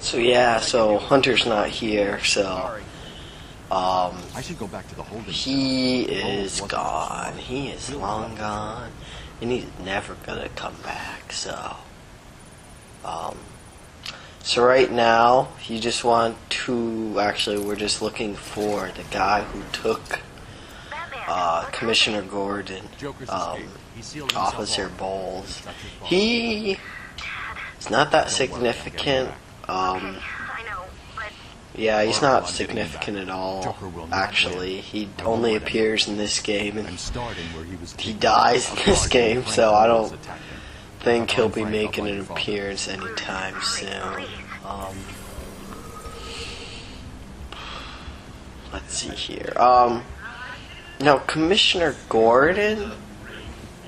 So yeah, so Hunter's not here, so I should go back to the holding. he is gone. He is long gone, and he's never gonna come back. So so right now, you just want to actually, we're just looking for the guy who took Commissioner Gordon, Officer Boles. He is not that significant. Yeah, he's not significant at all, actually. He only appears in this game, and he dies in this game, so I don't think he'll be making an appearance anytime soon. Let's see here. Now, Commissioner Gordon,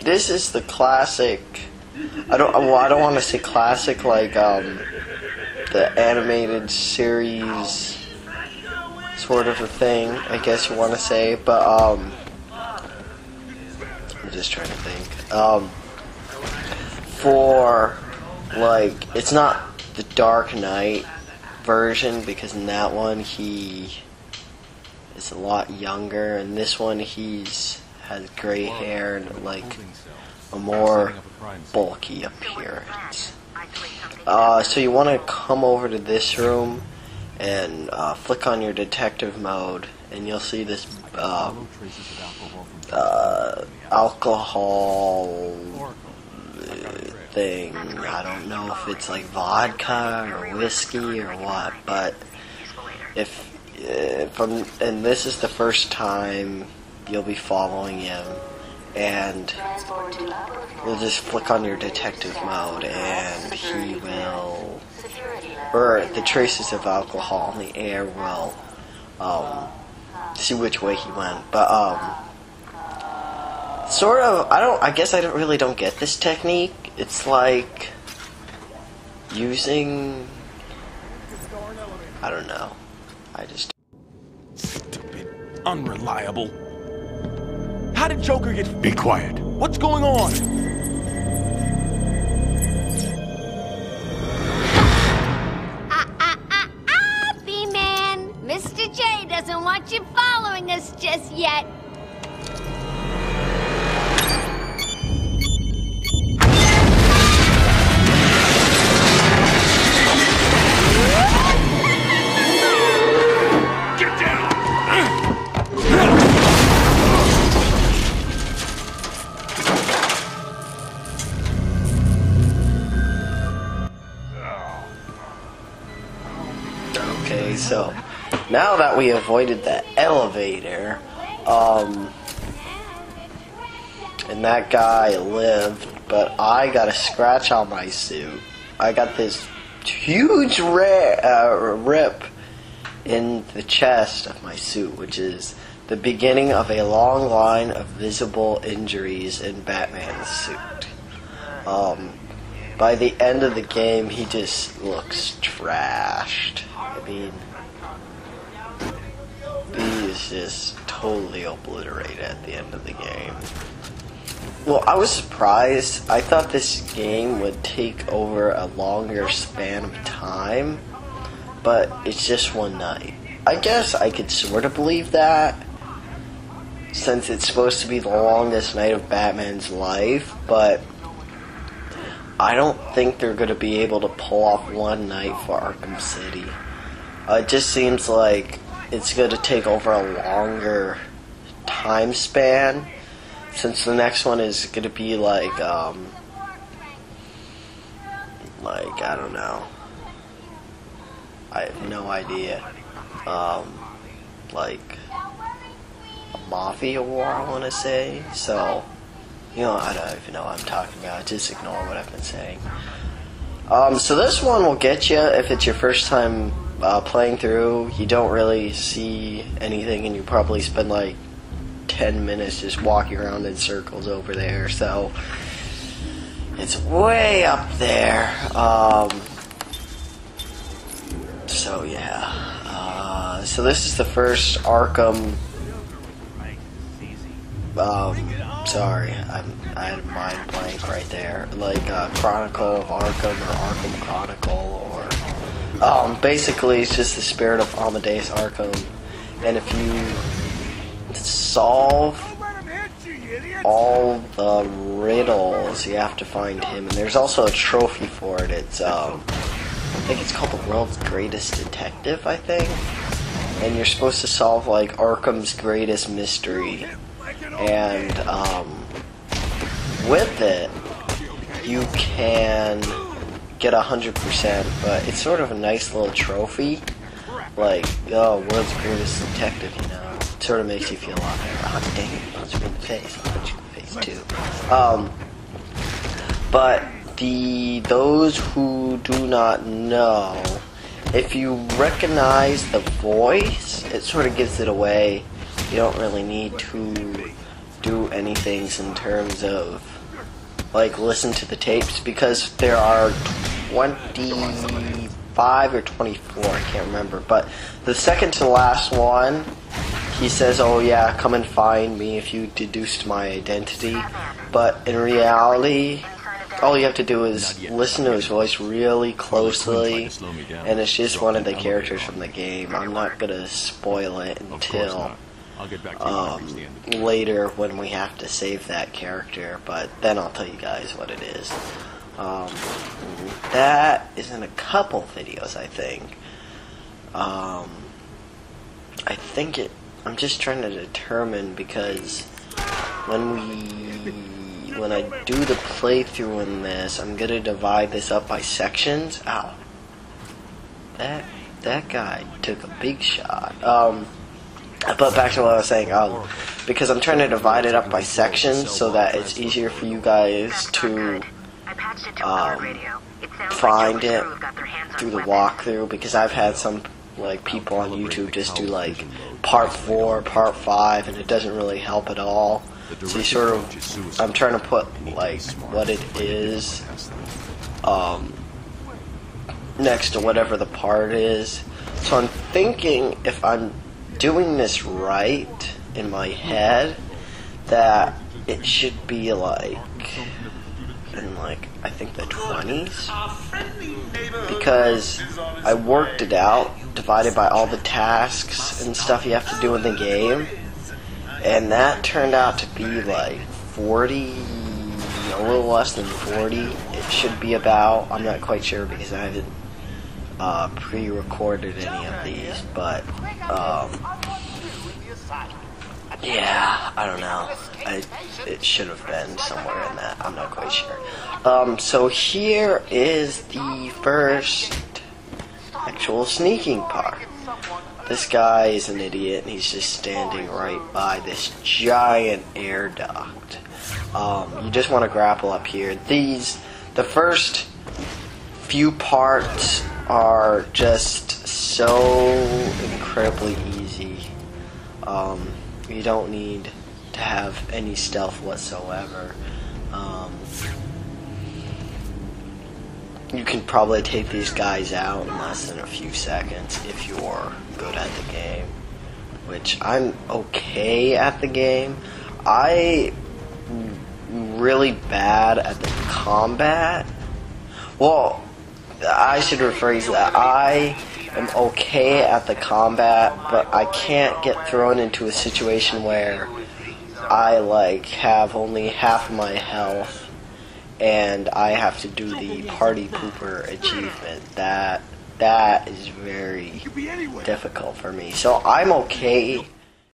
this is the classic, I don't want to say classic like, the animated series sort of a thing, I guess you want to say, but, I'm just trying to think, for, like, it's not the Dark Knight version, because in that one, he is a lot younger, and this one, has gray hair and, like, a more bulky appearance. So you want to come over to this room and flick on your detective mode, and you'll see this alcohol thing. I don't know if it's like vodka or whiskey or what, but and this is the first time you'll be following him, and you'll just flick on your detective mode, and he will, or the traces of alcohol in the air will see which way he went. But sort of, I guess I really don't get this technique. It's like using, I don't know, Stupid, unreliable. How did Joker get... Be quiet. What's going on? B-Man. Mr. J doesn't want you following us just yet. okay, so now that we avoided the elevator, and that guy lived, but I got a scratch on my suit. I got this huge rip in the chest of my suit, which is the beginning of a long line of visible injuries in Batman's suit. By the end of the game, he just looks trashed. I mean, he is just totally obliterated at the end of the game. Well, I was surprised. I thought this game would take over a longer span of time, but it's just one night. I guess I could sort of believe that, since it's supposed to be the longest night of Batman's life, but I don't think they're going to be able to pull off one night for Arkham City. It just seems like it's going to take over a longer time span, since the next one is going to be like, I don't know. I have no idea. Like a mafia war, I want to say. So, you know, I don't even know what I'm talking about. Just ignore what I've been saying. So this one will get you if it's your first time playing through. You don't really see anything, and you probably spend like 10 minutes just walking around in circles over there. So it's way up there. So so this is the first Arkham Sorry, I had a mind blank right there. Like Chronicle of Arkham or Arkham Chronicle, or basically it's just the spirit of Amadeus Arkham. And if you solve all the riddles, you have to find him. And there's also a trophy for it. It's I think it's called the World's Greatest Detective, I think. And you're supposed to solve like Arkham's greatest mystery. And with it, you can get 100%, but it's sort of a nice little trophy. Like, oh, world's greatest detective, you know. It sort of makes you feel a lot better. Oh, dang it, punch me in the face. I'll punch you in the face, too. But those who do not know, if you recognize the voice, it sort of gives it away. You don't really need to do anything in terms of, like, listen to the tapes, because there are 25 or 24, I can't remember, but the second to last one, he says, oh yeah, come and find me if you deduced my identity, but in reality, all you have to do is listen to his voice really closely, and it's just one of the characters from the game. I'm not gonna spoil it until later when we have to save that character, but then I'll tell you guys what it is. That is in a couple videos, I think. I'm just trying to determine, because when I do the playthrough in this, I'm gonna divide this up by sections. Ow. That guy took a big shot. But back to what I was saying, because I'm trying to divide it up by sections so that it's easier for you guys to find it through the walkthrough, because I've had some like people on YouTube just do like part 4, part 5, and it doesn't really help at all. So you sort of, I'm trying to put like what it is next to whatever the part is. So I'm thinking, if I'm doing this right in my head, that it should be like in like, I think the 20s, because I worked it out, divided by all the tasks and stuff you have to do in the game, and that turned out to be like 40, a little less than 40 it should be about. I'm not quite sure because I haven't pre-recorded any of these, but yeah, I don't know. It should have been somewhere in that. I'm not quite sure. So here is the first actual sneaking part. This guy is an idiot, and he's just standing right by this giant air duct. You just want to grapple up here. The first few parts are just so incredibly easy. You don't need to have any stealth whatsoever. You can probably take these guys out in less than a few seconds if you're good at the game, which I'm okay at the game. I'm really bad at the combat. Well, I should rephrase that. I am okay at the combat, but I can't get thrown into a situation where I like have only half my health and I have to do the party pooper achievement. That is very difficult for me. So I'm okay